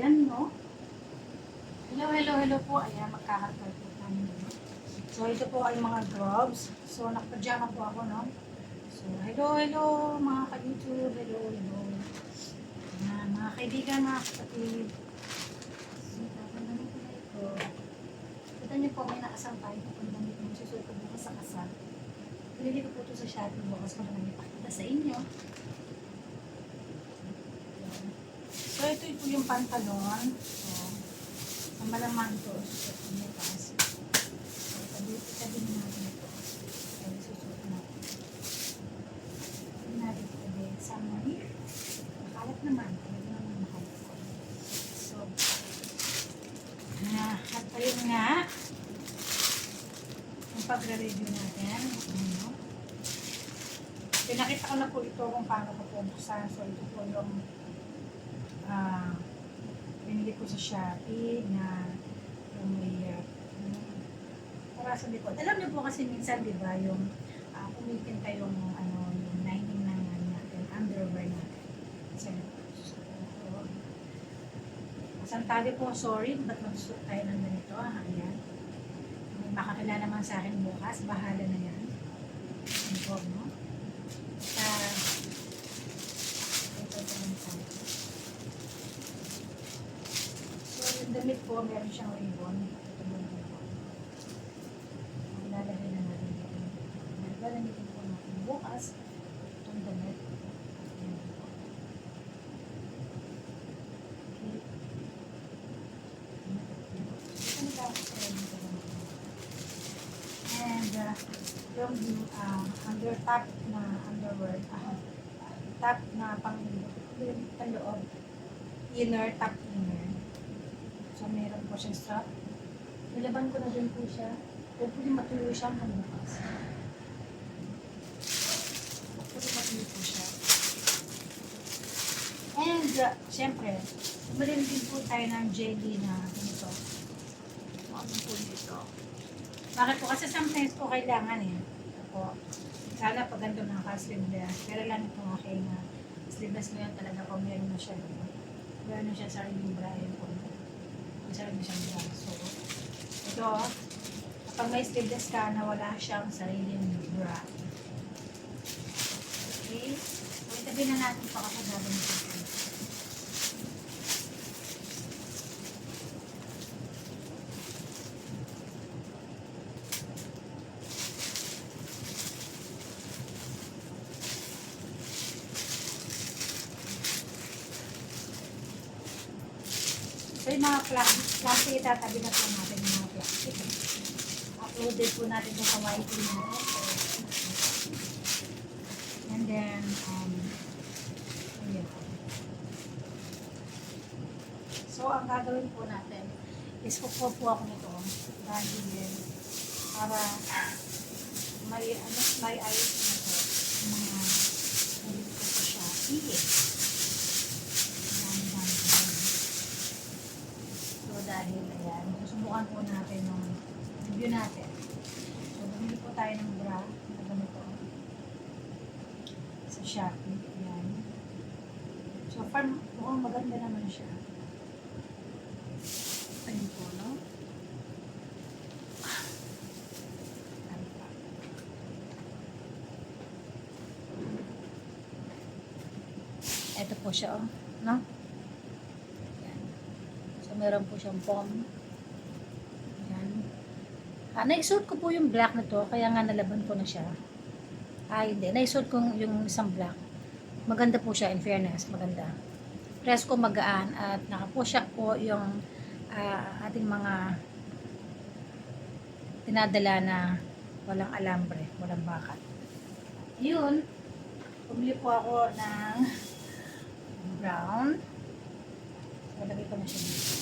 Ayan, no? Hello po. Ayan, magkakatal po tayo. So, ito po ay mga gloves. So, nakapajama po ako, no? So, hello, mga ka-YouTube. Hello. Ayan, mga kaibigan, mga kapatid. So, tatanungin ko na ito. Kita niyo po, may nakasampay ko kung damit mo. Susunod ko bukas sa kasal. Pinili ko po ito sa Shopee bukas ko naman ipakita sa inyo. So, ito po yung pantalon. So, ang malaman to. So, ito yung taas. So, tabi natin ito. So, susunod natin. Tabi natin ito din. Summary. Makalat naman. Talaga naman makalat. So, at ayun nga. Ang pagre-review natin. Ano? Pinakita ko na po ito kung paano ko po buksan. So, ito po yung binili ko sa Shopee na yung may para sa likod. Alam niyo po kasi minsan, di ba, yung kumipinta yung yung lining ng natin, underwear natin. Sa likod. Santali po, sorry, ba't magsuot tayo ng ganito? Ayan. May makakilala naman sa akin bukas, bahala na yan. Ano po, no? Yung damit po, meron siyang ribbon. Ito mo yung ribbon. Lalagay na natin ito. Lalagay po natin bukas. Itong damit. Ayan po. Okay. Ito nagkakasayan dito naman. And yung under top na underwear. Top na panloob. Inner, top inner. So, meron po siyang strap. Nilaban ko na din po siya. Huwag po din matuloy siya hanggang bukas. Huwag po din matuloy po siya. And, syempre, umalin din po tayo ng jelly na ganito. Ano po dito? Bakit po? Kasi sometimes po kailangan Ito po. Sana pag ganito naka-sleeveless. Pero lang itong aking sleeveless ngayon talaga po meron na siya. Meron na siya sa ring bra. Yun po. Masarap na siyang bra. So, ito, kapag may sleeveless ka na wala siyang sariling bra. Okay? So, itabi na natin ito kapag gagawin ito. So, yung mga plastic, itatabi na po natin yung mga plastic. Uploaded po natin yung kawaii natin. And then, ayan. So, ang gagawin po natin is kukuha po ako nito dahil para may ayos na ito yung mga nalito ko sa Shopee. Dahil, ayan, susubukan po natin yung review natin. So, bumili po tayo ng bra na ganito sa Shopee. Ayan. So, far, mukhang maganda naman siya. Ayan po, no? Ito po siya, no? Meron po siyang pom. Ayan. Naisuot ko po yung black na to, kaya nga nalaban ko na siya. Hindi. Naisuot ko yung isang black. Maganda po siya, in fairness. Maganda. Presko, magaan. At nakapush po yung ating mga tinadala na walang alambre, walang bakat. Yun. Pumili po ako ng brown. So, lagay ko na siya dito.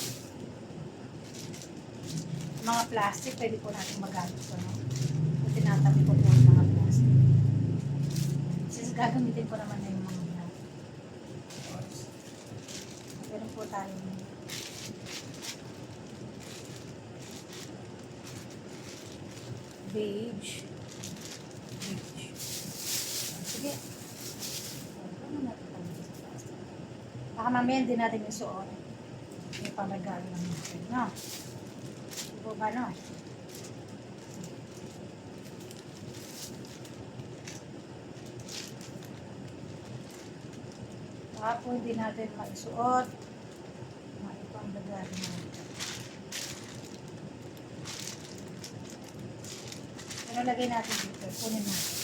Mga plastic, pwede po natin magamit ko, no? So, tinatabi ko po ang mga plastic. Since gagamitin ko naman na yung mga black. Meron po tayo beige. Sige. Baka mamaya hindi natin isuot. May palagay lang natin, no? Diba ba, no? Baka po hindi natin maisuot. Maipambagay natin. Pero lagay natin dito. Kunin natin.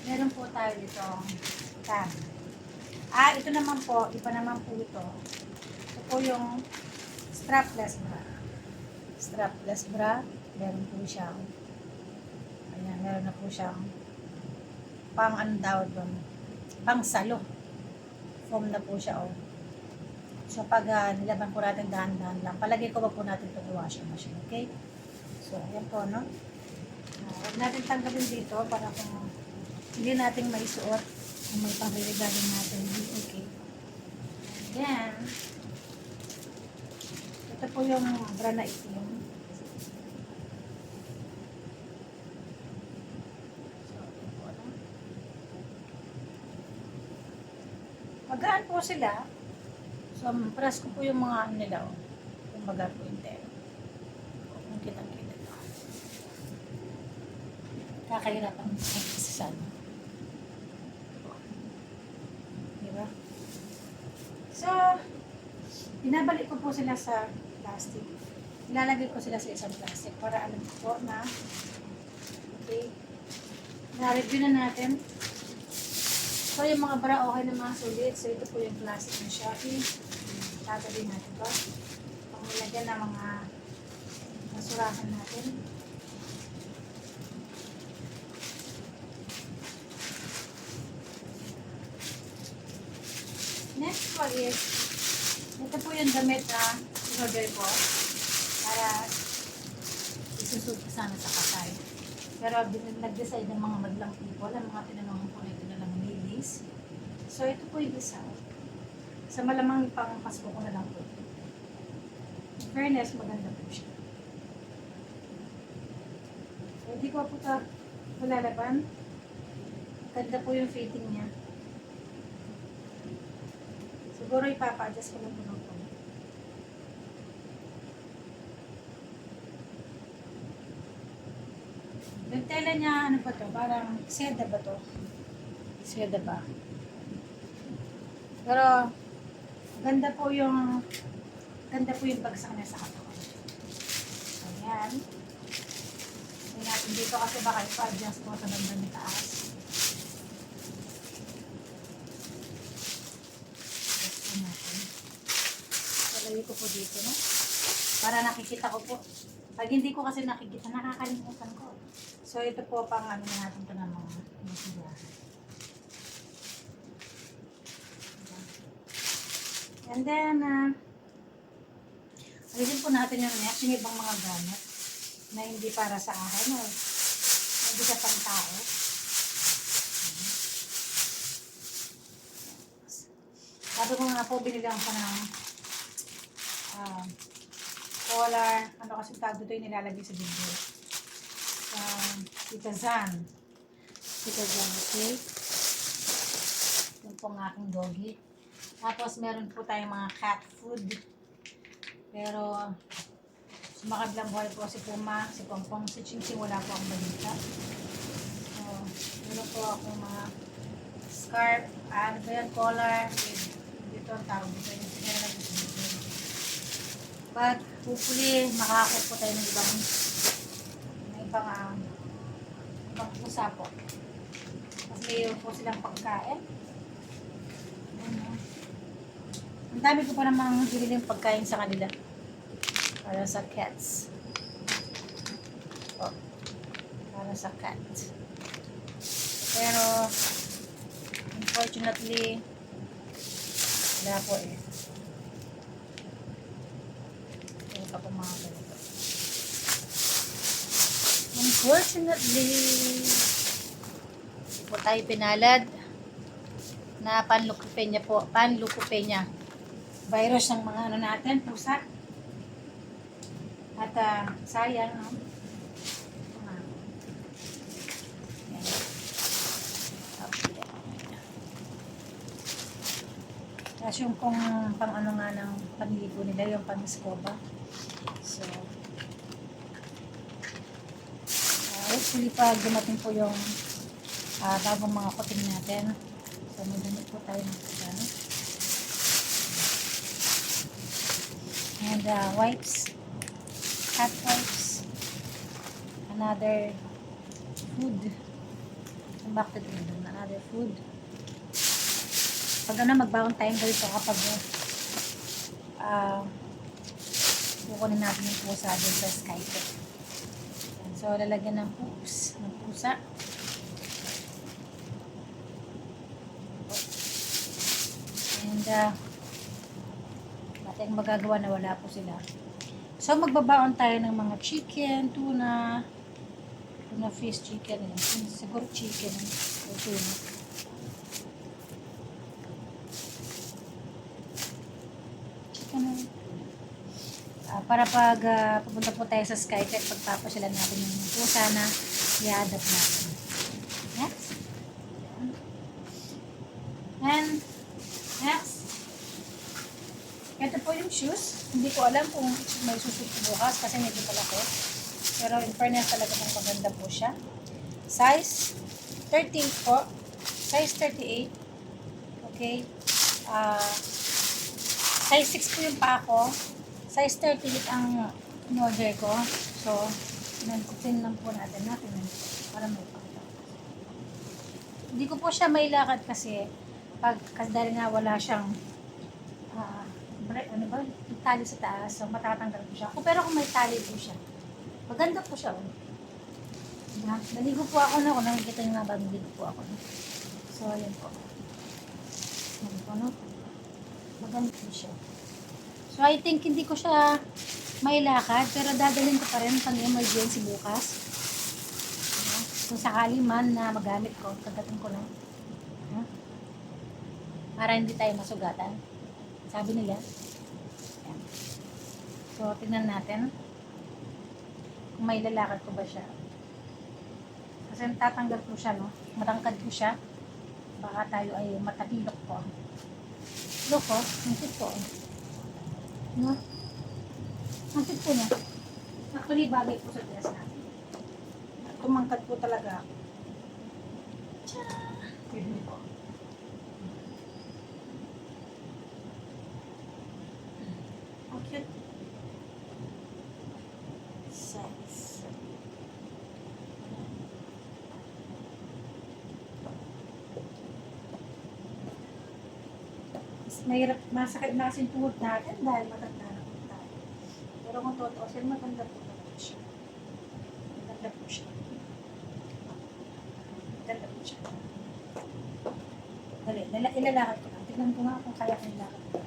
Meron po tayo dito. Tan. Ito naman po. Iba naman po ito. Ito po yung strapless bra. Strapless bra. Meron po siyang ayan, meron na po siyang pang anong tawag doon? Pang salo. Foam na po siya, oh. So, pag nilaban po natin dahan-dahan lang, palagay ko ba po natin itong washing machine, okay? So, ayan po, no? Huwag natin tanggalin dito para kung hindi natin maisuot kung may pang-regaling natin, okay? Ayan. Ito po yung bra na itim. Magaan po sila. So, press ko po yung mga ano nila, oh. Yung magaan po intero. Kung kitang-kita ito. Kakahirapan kasi sa ano. Diba? So, binabalik ko po sila sa plastic. Ilalagay ko sila sa isang plastic para alam ko po na okay. Na-review na natin. So, yung mga bra, okay na mga sulit. So, ito po yung plastic ng Shopee. Tatali natin ito. Pangulagyan ng mga basurahan natin. Next po is, ito po yung damit na in-order ko para isusot ko sana sa kasay. Pero nag-decide ng mga madlang people, ang mga tinanong ko na ito na lang ladies. So, ito po yung isa. Sa malamang pang Pasko ko na lang po. In fairness, maganda po siya. So, hindi ko po ito malalaban. Ganda po yung fitting niya. Siguro ipapa-adjust ko lang po ng po. Yung tela niya, ano ba to? Parang seda ba to? Seda ba? Pero, ganda po yung bagsak niya sa katawan. Ayan. Hindi natin dito kasi baka ipa-adjust po sa banda ni taas. Adjust po natin. Palagay ko po dito, no? Para nakikita ko po. Pag hindi ko kasi nakikita, nakakalimutan ko. So, ito po pang ano natin ito ng mga masigahan. And then, alisin po natin yung next, yung ibang mga gamit na hindi para sa akin o hindi sa pang-tao. Sabi ko nga po, binigyan ko ng collar, ano kasi tawag dito yung nilalagay sa bibig. Tita Zan. Tita Zan, okay? Yung pong aking doggy. Tapos meron po tayong mga cat food. Pero sumakadlang buhay po si Puma, si Pongpong, si Ching wala po ang balita. So, meron po akong mga scarf, ano ba yan, collar, dito ang tawag dito, yung sinarang dito. But hopefully, makakakuha po tayo ng ibang pusa po. Kasi mayroon po silang pagkain. Ang dami ko pa namang biniling pagkain sa kanila. Para sa cats. Oh, para sa cat. Pero, unfortunately, wala po eh. Wala pa po mga ganito. Unfortunately, hindi po tayo pinalad na panlukupenya po. Panlukupenya. Virus ng mga ano natin, pusa. At sayang, no? Tapos yung kung pang ano nga ng panligo nila, yung pang scoba. So, hopefully pag dumating po yung bagong mga kuting natin. So, may damit po tayo ng ano. And wipes, cat wipes, another food. Back to the another food. Pag magbaon tayo dito kapag kukunin natin yung pusa doon sa Skype. So, lalagyan ng pusa. And, natin magagawa na wala po sila. So, magbabaon tayo ng mga chicken, tuna fish, chicken. Siguro chicken o tuna. Chicken para pag pupunta po tayo sa Skytech, pagpapasyalan natin yung pusa na i-adapt natin. Next. And next. Ito po yung shoes. Hindi ko alam kung may susunod bukas kasi medyo palaki. Pero in fairness talaga pong maganda po siya. Size 38 po. Size 38. Okay. Size 6 po yung pa ako. Size 38 ang in-order ko. So, tingnan po natin para may pakita. Hindi ko po siya mailakad kasi dahil nga wala siyang tali sa taas. So, matatanggal po siya. Pero kung may tali po siya, maganda po siya. Naligo po ako na. Kung nakikita nyo nga ba, naligo po ako. So, ayan po. Ayan po, no? Maganda po siya. So, I think hindi ko siya mailakad, pero dadalhin ko pa rin pang emergency bukas. Kung sakali man na magamit ko, kagatin ko lang. Para hindi tayo masugatan. Sabi nila. Ayan. So, tingnan natin kung may lalakad ko ba siya. Kasi tatanggal ko siya, no? Matangkad ko siya. Baka tayo ay matapilok po. Look po, ang cute po. No? Ang cute po niya. Actually, bagay po sa dress natin. Tumangkad po talaga. Tiyah! Pwede po. Ang cute. Size. Mahirap, masakit na kasi tuhod natin dahil matanda na po tayo. Pero kung totoo, maganda po talaga siya. Maganda po siya. Maganda po siya. Dali, ilalakad ko lang. Tignan ko nga kung kaya ko ilalakad ko.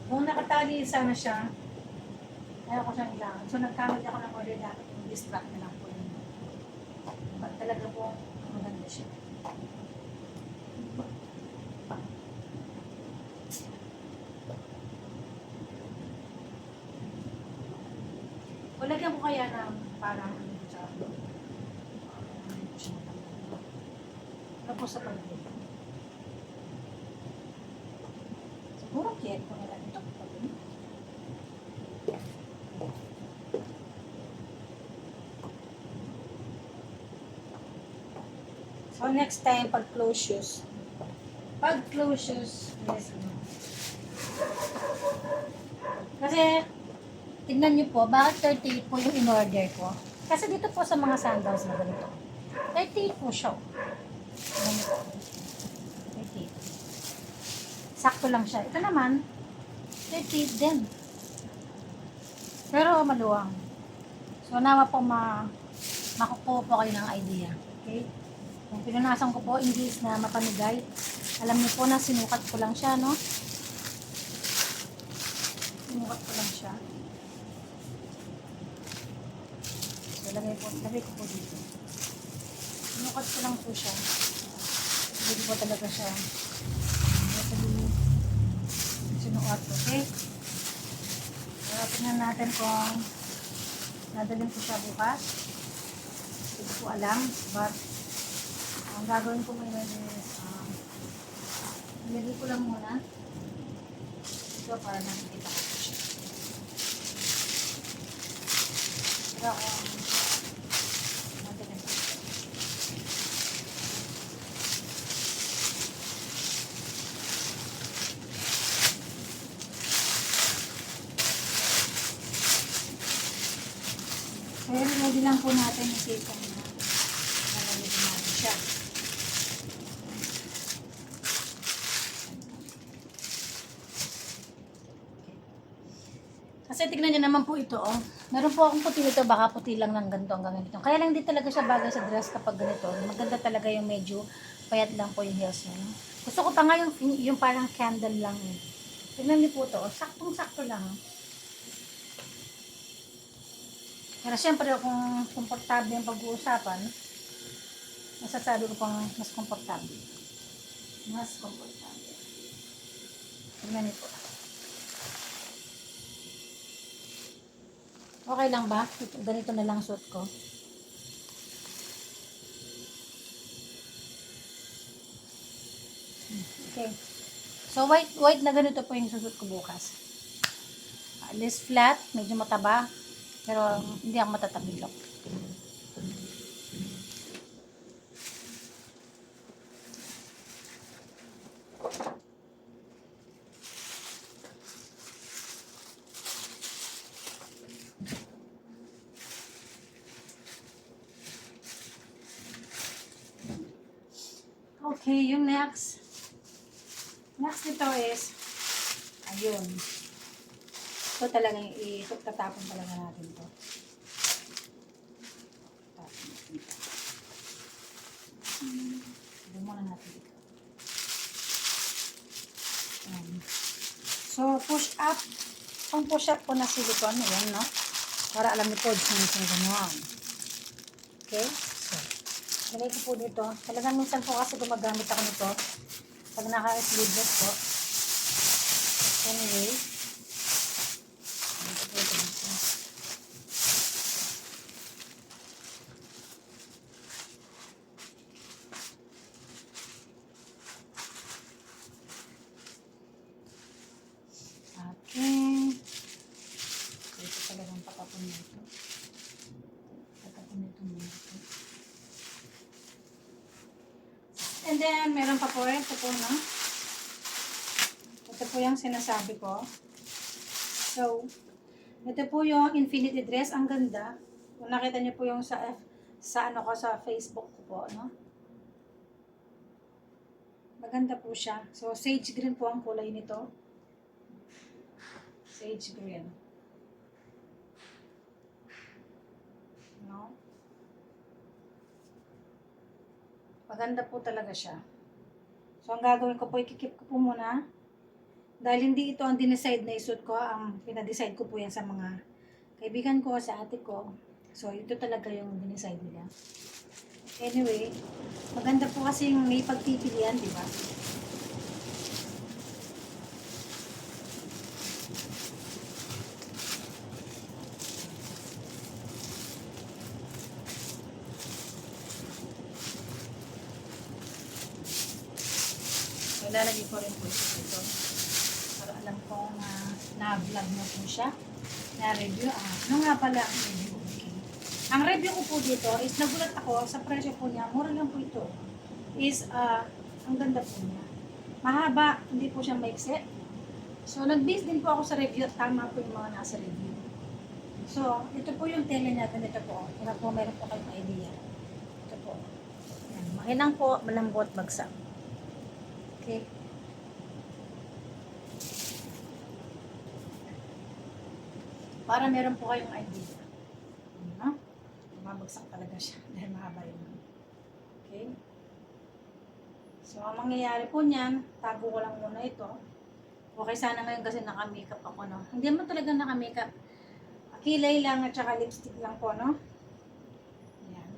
Kung nakatali sana siya, ayaw ko siyang ilakad. So, nagkamali ako ng order dapat yung distract na lang po yun. Pag talaga po, maganda siya. O, lagyan ko kaya ng parang tapos sa pag-ibig. Siguro kaya ko na lang ito. So, next time, pag close shoes, yes. Kasi, tignan nyo po, bakit 38 po yung in-order ko? Kasi dito po sa mga sandals na ganito, 38 po siya. Tignan nyo po. 38. Sakto lang siya. Ito naman, 38 din. Pero maluwang. So, nawa po makukuha po kayo ng idea. Okay? Kung pinunasan ko po, imbis na mapanigay, alam niyo po na sinukat ko lang siya, no? Sinukat ko lang siya. So, lagay ko po dito. Sinukat ko lang po siya. Hindi po talaga siya. natin kung dadalhin ko siya bukas. Hindi ko alam. But, ang gagawin ko ngayon is, ilagay ko lang muna. Ito para nakikita ko siya. Pero madalhin ko. Kaya ready lang po natin yung season na lalagyan natin siya. Kasi tignan niyo naman po ito, oh. Meron po akong puti nito, baka puti lang ng ganito hanggang ganito. Kaya lang hindi talaga siya bagay sa dress kapag ganito. Maganda talaga yung medyo payat lang po yung heels niya. No? Gusto ko pa nga yung parang candle lang. Eh. Tignan niyo po ito, oh. Saktong-sakto lang. Oh. Pero syempre kung komportable yung pag-uusapan, masasabi ko pang mas komportable. Mas komportable. Tignan niyo po. Okay lang ba? Ganito na lang suot ko. Okay. So, white na ganito po yung susuot ko bukas. At least flat, medyo mataba. Pero, hindi ako matatabilok. Okay, yung next nito is, ayun. Ito talagang tatapon talaga natin to. Tapon muna natin ito. So, push up. Pang push up po na silicone. Ayan, no? Para alam niyo po, yung gano'n. Okay? So, nilagay ko po dito. Talagang minsan po kasi gumagamit ako nito. Pag naka-sleeveless po. Anyway. Ito po ito dito. Okay. Ito talagang patapon nito. Patapon nito muna ito. And then, meron pa po ito po, no? Ito po yung sinasabi ko. So, ito po yung infinity dress. Ang ganda. Kung nakita niyo po yung sa ano ko, sa Facebook ko po, no? Maganda po siya. So, sage green po ang kulay nito. Sage green. No? Maganda po talaga siya. So, ang gagawin ko po, ikikip ko po muna. Dahil hindi ito ang dinecide na isuot ko, ang pinadecide ko po yan sa mga kaibigan ko, sa ate ko. So, ito talaga yung dinecide nila. Anyway, maganda po kasi yung may pagpipilian, di ba? Ilalagay ko rin po ito para alam ko na-vlog na po siya. Na-review. Ano nga pala ang review? Okay. Ang review ko po dito is nagulat ako sa presyo po niya. Mura lang po ito. Is, ang ganda po niya. Mahaba, hindi po siya maiksi. So, nag-base din po ako sa review at tama po yung mga nasa review. So, ito po yung tela niya. Ganito po. Para po meron po kayong idea. Ito po. Yan. Makinang po, malambot, bagsak. Okay. Para meron po kayong idea. Ano? Mabagsak talaga siya dahil mahaba yun. Okay. So, ang mangyayari po niyan, tago ko lang muna ito. Okay, sana ngayon kasi naka-makeup ako, no? Hindi mo talaga naka-makeup. Kilay lang at saka lipstick lang po, no? Yan.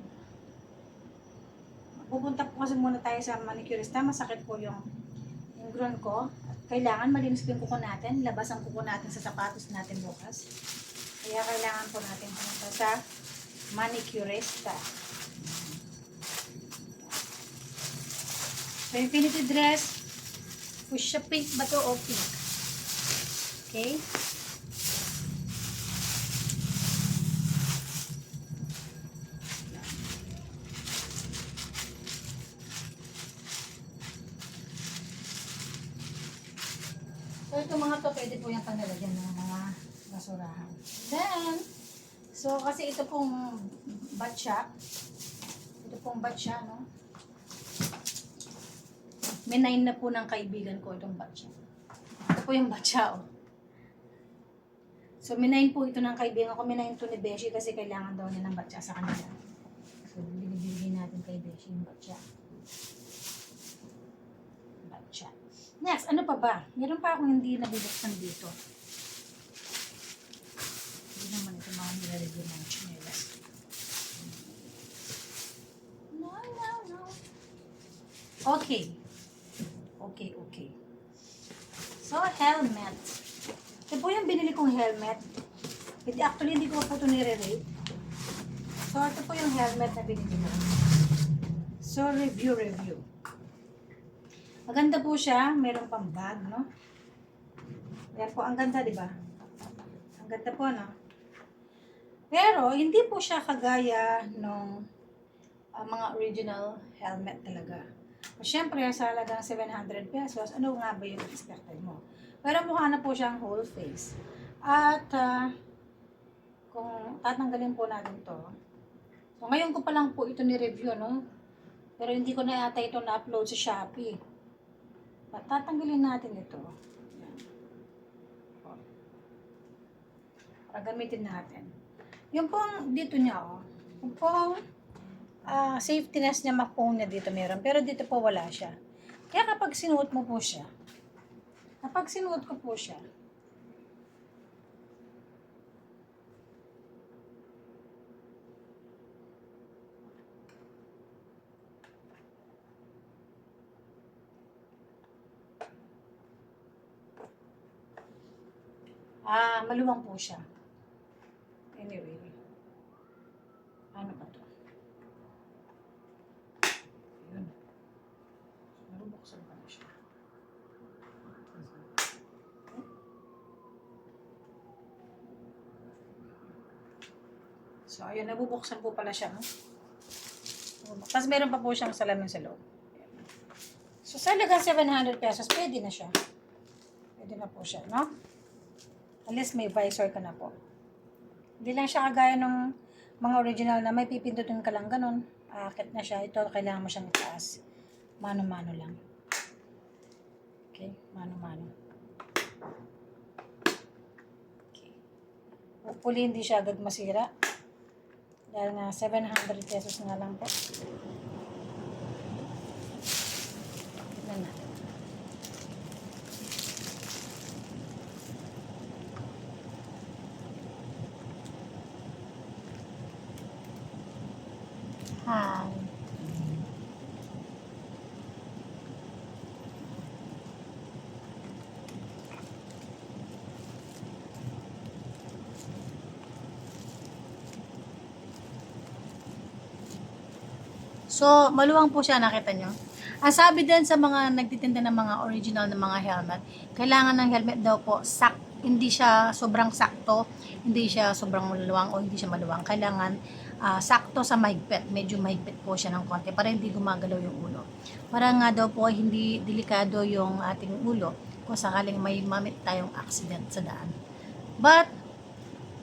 Pupunta po kasi muna tayo sa manicurista. Masakit po yung groin ko. At kailangan malinis po yung kuko natin. Labas ang kuko natin sa sapatos natin bukas. Kaya kailangan po natin pumunta sa manicurista. So, infinity dress, fuchsia pink ba to o pink? Okay? So, itong mga to, pwede po yung panlalagyan ng mga basurahan. Then, so, kasi ito pong batya, no? May 9 na po ng kaibigan ko itong batya. Ito po yung batya, oh. So, may 9 po ito ng kaibigan ko. May 9 to ni Beshi kasi kailangan daw niya ng batya sa kanila. So, binibigay natin kay Beshi yung batya. Batya. Next, ano pa ba? Meron pa akong hindi nabubuksan dito. Hindi naman ito mga nilalagay ng chinelas. No. Okay. Okay. So, helmet. Ito po yung binili kong helmet. Actually, hindi ko po ito nire-rate. So, ito po yung helmet na binili ko. So, review. Maganda po siya. Meron pang bag, no? Yan po, ang ganda, di ba? Ang ganda po, no? Pero, hindi po siya kagaya nung mga original helmet talaga. Siyempre, sa halagang 700 pesos, ano nga ba yung expected mo? Pero mukha na po siyang whole face. At, kung tatanggalin po natin to, so ngayon ko pa lang po ito ni-review, no? Pero hindi ko na yata ito na-upload sa Shopee. Tatanggalin natin ito. Yan. Para gamitin natin. Yung pong dito niya, oh. Yung pong safety nest niya, makpong niya dito meron. Pero dito po wala siya. Kaya kapag sinuot mo po siya, kapag sinuot ko po siya, maluwang po siya. Anyway. Ano ba to? Yun. Nabubuksan pa na siya. So, ayun, nabubuksan po pala siya. Tapos meron pa po siyang salamin sa loob. So, sa halagang 700 pesos, pwede na siya. Pwede na po siya, no? At least may visor ka na po. Hindi lang siya kagaya ng mga original na may pipindutin ka lang ganun. Aakit na siya. Ito, kailangan mo siyang itaas. Mano-mano lang. Okay, mano-mano. Okay. Hopefully, hindi siya agad masira. Dahil nga, 700 pesos nga lang po. Tignan natin. Hi. So, maluwang po siya, nakita nyo. Ang sabi din sa mga nagtitinda ng mga original na mga helmet, kailangan ng helmet daw po, hindi siya sobrang sakto, hindi siya sobrang maluwang o hindi siya maluwang. Kailangan sakto sa mahigpit, medyo mahigpit po siya ng konti para hindi gumagalaw yung ulo. Para nga daw po hindi delikado yung ating ulo kung sakaling may mamit tayong accident sa daan. But,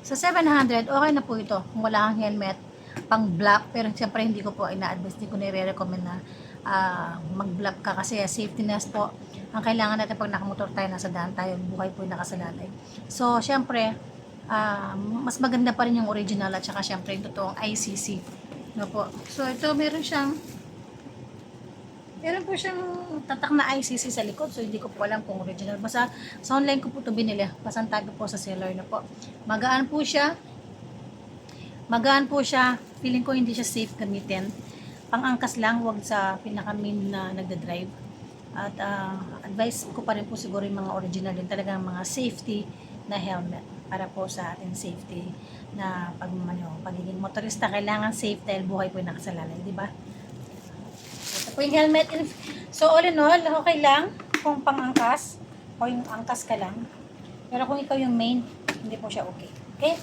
sa 700, okay na po ito kung wala kang helmet pang black, pero siyempre hindi ko po ina-advise, hindi ko nire-recommend na mag-black ka kasi safety nest po ang kailangan natin pag nakamotor tayo, nasa daan tayo, buhay po yung nakasalalay. So, siyempre, mas maganda pa rin yung original at saka siyempre yung totoong ICC. No po. So, ito meron po siyang tatak na ICC sa likod. So, hindi ko po alam kung original. Basta sa online ko po ito binili. Pasantabi po sa seller na po. Magaan po siya. Feeling ko hindi siya safe gamitin. Pang-angkas lang, wag sa pinaka-main na nagda-drive. At advice ko pa rin po siguro yung mga original din, talagang mga safety na helmet para po sa ating safety na pagiging motorista. Kailangan safe dahil buhay po yung nakasalalay, di ba? Ito po yung helmet. So all in all, okay lang kung pang-angkas o yung angkas ka lang. Pero kung ikaw yung main, hindi po siya okay. Okay?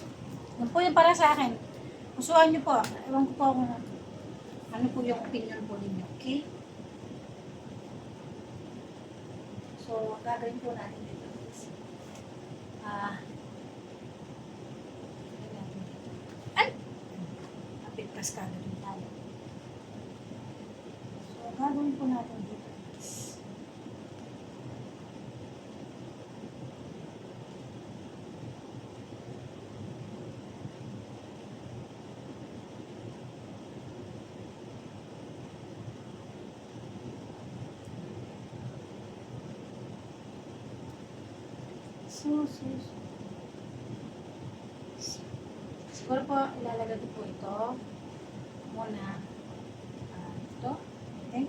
Yun po yung para sa akin. Kusuhan nyo po. Ewan ko po kung ano po yung opinion po ninyo. Okay? So, gagawin po natin dito. Ay! Napigtas ka na rin tayo. So, gagawin po natin dito. So. Siguro po, ilalagay ko po ito. Muna. Ito. Okay.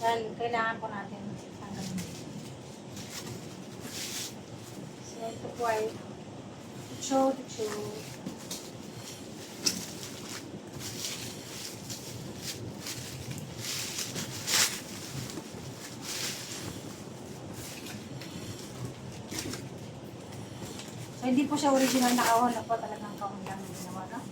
Dahil kailangan po natin tanggalin. So, ito po ay show. So, hindi po siya original na kahon na po, talagang kahon lang yung ginawa, no?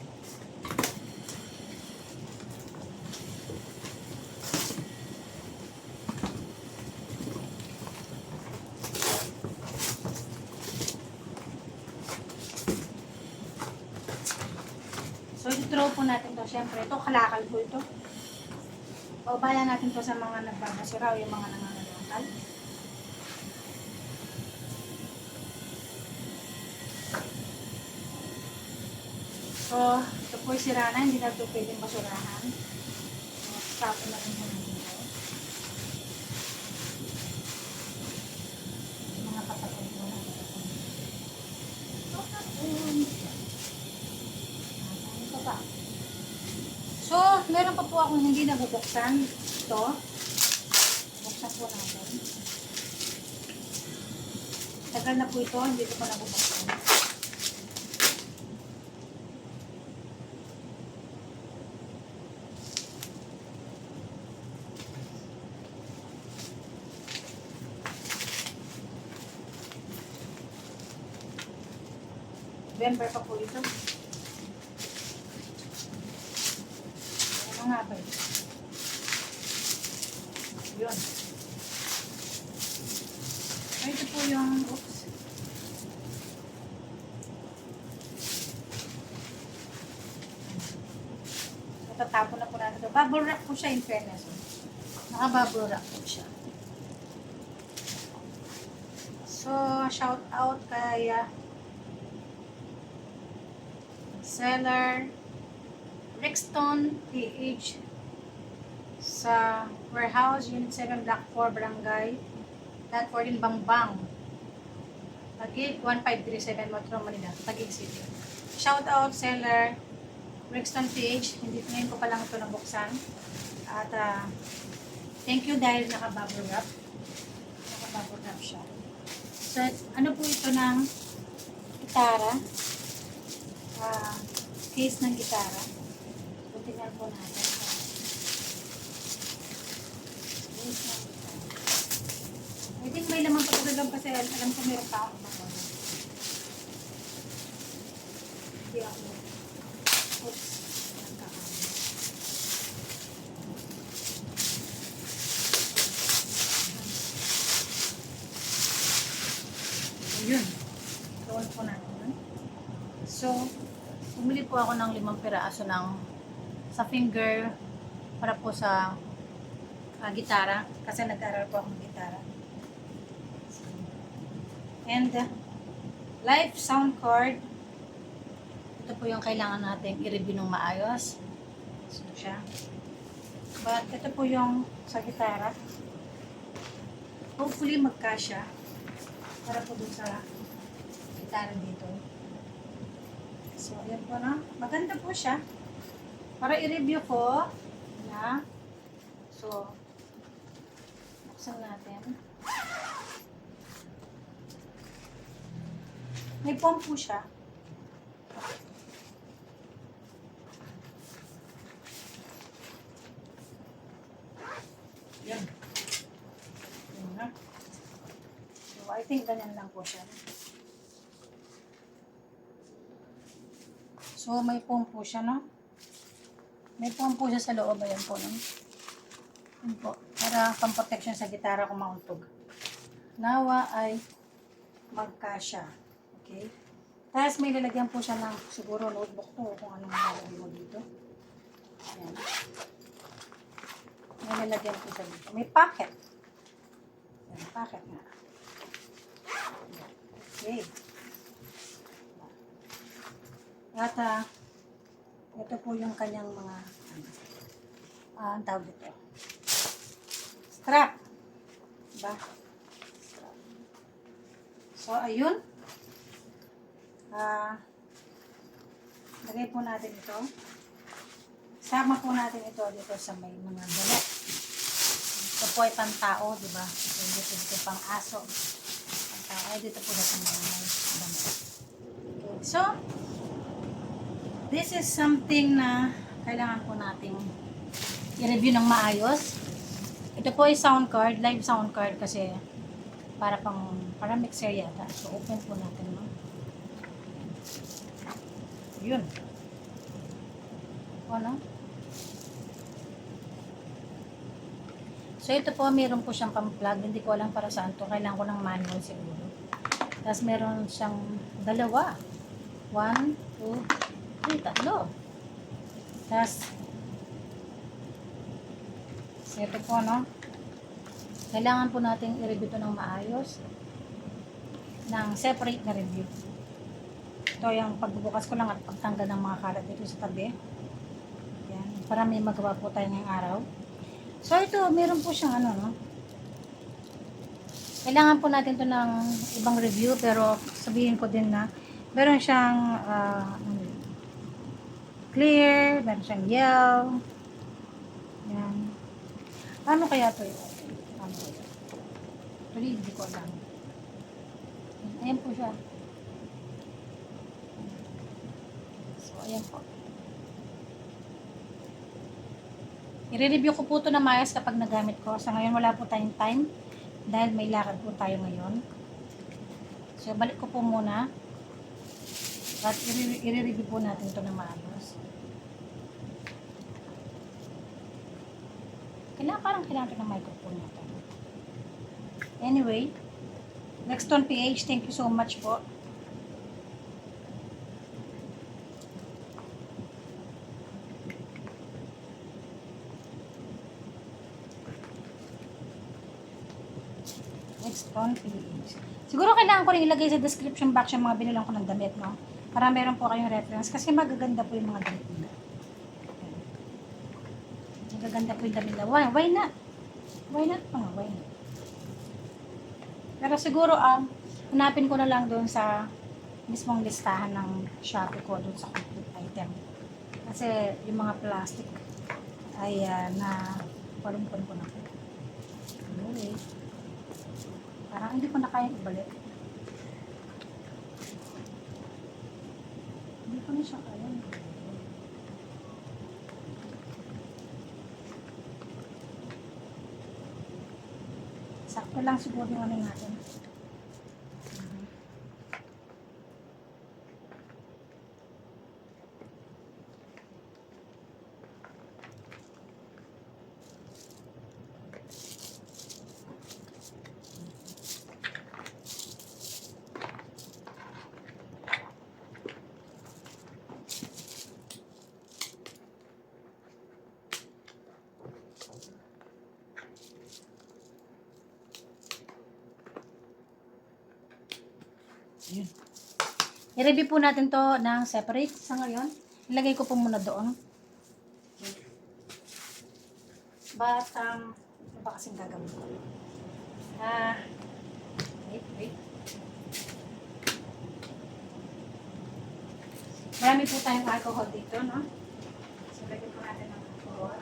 So, i-throw po natin to. Siyempre, ito, kalakal po ito. Paubaya natin to sa mga nagbabasura o yung mga nangangalakal. So, ito po yung sira na, hindi na ito pwedeng basurahan. So, tapon na rin po natin ito. Mga kapatid mo na. Ano pa? So, meron pa po akong hindi nabubuksan. Ito. Buksan po natin. Tagal na po ito, hindi ko pa nabubuksan. November pa po ito. Ano nga ba ito? Yun. So, ito po yung, oops. Tatapon na po natin ito. Bubble wrap po siya in fairness. Naka-bubble wrap po siya. So, shout out kay seller Rexton PH sa warehouse unit 7 block 4 barangay Lot 14 Bangbang Taguig 1537 Metro Manila, Taguig City. Shout out seller Rexton PH, hindi ngayon ko pa lang ito nabuksan at thank you dahil naka-bubble wrap siya. So ano po ito ng gitara, case ng gitara. So, tingnan po natin. Case ng gitara. I think may laman pa talaga kasi alam ko meron pa ako mga. Hindi ako. Oops. Yun. Roll po natin. So, bumili po ako ng 5 piraso sa finger para po sa gitara kasi nag-aaral po ako ng gitara. And live sound card. Ito po yung kailangan natin i-review ng maayos. So siya. But ito po yung sa gitara. Hopefully magkasya para po dun sa gitara dito. So, ayan po na. Maganda po siya. Para i-review ko na. So, buksan natin. May foam po siya. Yan. Yan na. So, I think ganyan lang po siya. So, may foam po siya, no? May foam po siya sa loob. Ayan po, no? Ayan po. Para pang-protection sa gitara kung mauntog. Nawa ay magkasya. Okay? Tapos may lalagyan po siya ng siguro notebook to kung anong lalagyan mo dito. Ayan. May lalagyan po siya dito. May pocket. Ayan, pocket nga. Okay. At ito po yung kanyang mga ang tawag dito. Strap. Diba? Strap. So, ayun. Lagay po natin ito. Sama po natin ito dito sa may mga damit. Ito po ay pang-tao, di ba? Dito pang aso. Pang-tao. Ay, dito po sa mga damit. Okay. So, this is something na kailangan po nating i-review ng maayos. Ito po ay sound card, live sound card kasi para mixer yata. So, open po natin, no? Yun. Ano? So, ito po, meron po siyang pang-plug. Hindi ko alam para saan to. Kailangan ko ng manual siguro. Tapos, meron siyang dalawa. 1, 2, 3, tatlo. Tapos, ito po, no? Kailangan po natin i-review ito ng maayos. Ng separate na review. Ito yung pagbubukas ko lang at pagtanggal ng mga kalat dito sa tabi. Yan. Para may magawa po tayo ngayong araw. So, ito, meron po siyang ano, no? Kailangan po natin ito ng ibang review, pero sabihin ko din na meron siyang clear, meron siyang yellow. Yan. Ano kaya ito yun? Ano kaya? Actually, hindi ko alam. Ayan po siya. So, ayan po. I-review ko po ito na mayas kapag nagamit ko. Sa ngayon, wala po tayong time dahil may lakad po tayo ngayon. So, balik ko po muna at i-review po natin ito na maayos. Parang kailangan ng microphone natin. Anyway, Nexton PH, thank you so much po. Nexton PH. Siguro kailangan ko rin ilagay sa description box yung mga binilang ko ng damit, no? Para meron po kayong reference kasi magaganda po yung mga damit nila. Magaganda po yung damit nila. Why not? Why not? Why not? Pero siguro, hanapin ko na lang doon sa mismong listahan ng Shopee ko doon sa complete item. Kasi yung mga plastic ay na palumpan ko na po. Anyway, parang hindi ko na kaya ibalik. Hindi ko na siya kaya. Sakto lang siguro yung ano natin. Yun. I-review po natin to ng separate sa ngayon. Ilagay ko po muna doon. Okay. But, ano ba kasing gagawin ko? Wait. Marami po tayong alcohol dito, no? So, lagyan po natin ng alcohol.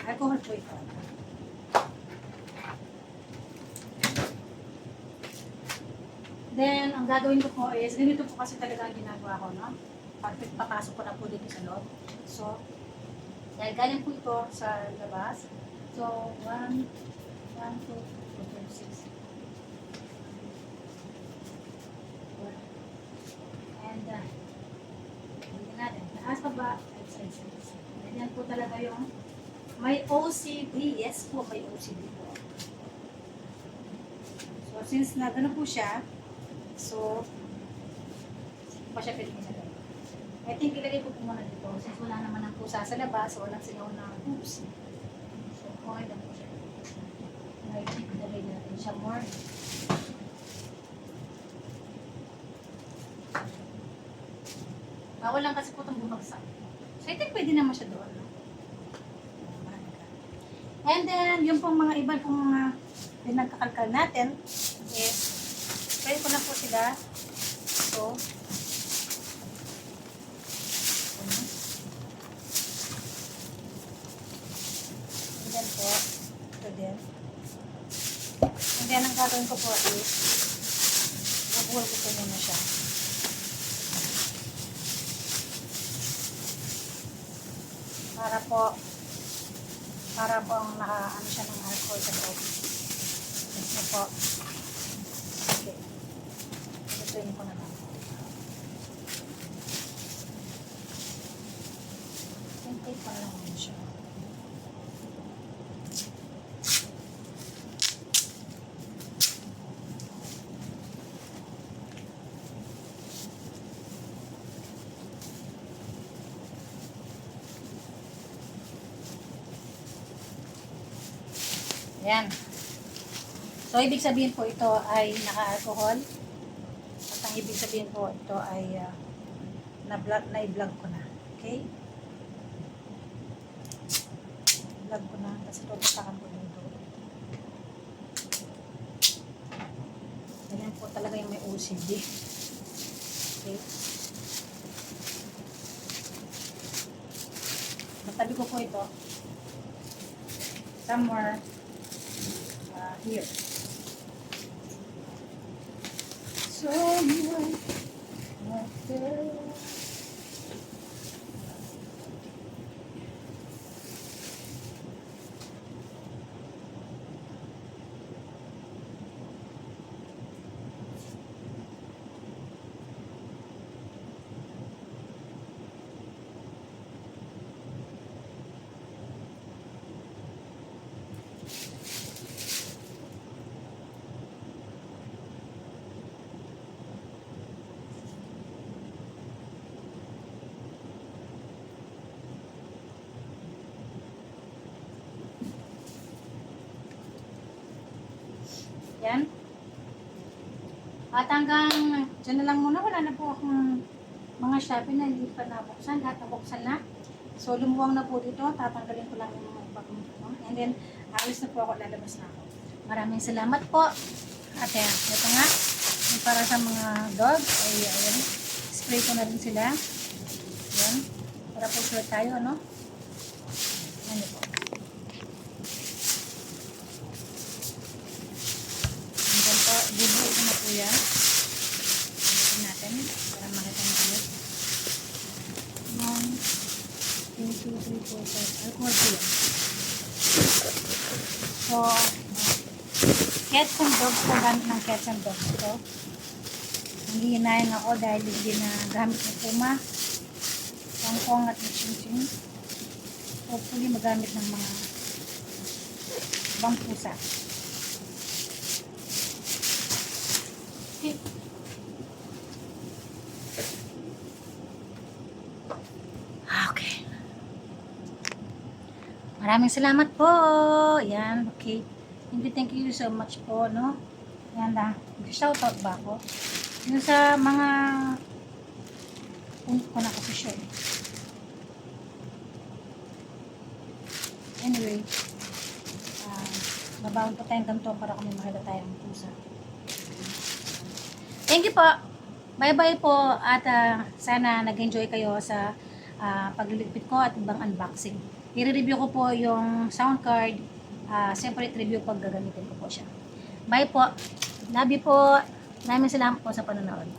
Alcohol po ito. Then, ang gagawin ko po is, ganito po kasi talaga ang ginagawa ko, no? Papasok ko na po dito sa loob. So, dahil galing po ito sa labas. So, 1, 2, 3, 4, 5, 6. And, hindi natin. Taas pa ba? 5, 6, 7. Ganyan po talaga yung may OCD. Yes po, may OCD po. So, since na gano'n po siya, so, pa siya pwede ilagay. I think ilagay ko po muna dito. Since wala naman ang pusa sa labas, so walang sigaw na pusa. So, okay lang po siya. I think ilagay natin siya more. Bawal lang kasi po itong bumagsak. So, I think pwede naman siya doon. No? And then, yung pong mga iba pong mga pinagkakalkal natin is, spray ko na po sila. So, and then po, ito din. And then, ang gagawin ko po is, mabuhol ko po muna siya. Para po ang naka-ano siya ng alcohol sa loob. Yes na po. Okay. Itutuin ko na lang. Tintate pa lang siya. Ayan. So, ibig sabihin po ito ay naka-alcohol. At ang ibig sabihin po ito ay na-vlog ko na. Okay? Vlog ko na. Kasi tututakan ko dito. Ganyan po talaga yung may OCD. Okay? Matabi ko po ito. Somewhere here. So yan. At hanggang dyan na lang muna. Wala na po akong mga Shopee na hindi pa nabuksan. Lahat nabuksan na. So, lumuwang na po dito. Tatanggalin ko lang yung mga ibang. And then, alis na po ako. Lalabas na ako. Maraming salamat po. At ito nga. Yung para sa mga dog. Ay, ayan. Spray ko na rin sila. Yan. Para po sure tayo, ano? Ano po. Bubuo ko na po yan. Bubuo natin para makita nyo ulit. 1, 2, 3, 4, 5. Alcohol po yan. So, cats and dogs po gamit ng cats and dogs. So, hindi hinayang ako dahil hindi na gamit ng Puma, Kongkong at Ching-Ching. Hopefully magamit ng mga ibang pusa. Okay. Okay. Maraming salamat po. Yan, okay. Thank you so much po, no? Yan na. Shoutout ba ako? Yung sa mga punto ko na kasi siya eh. Anyway, babaon po tayong ganito para kami makita tayong pusa. Thank you po. Bye-bye po at sana nag-enjoy kayo sa pagliligpit ko at ibang unboxing. I-review ko po yung sound card. Separate review pag gagamitin ko po siya. Bye po. Love you po. Maraming salamat po sa panonood.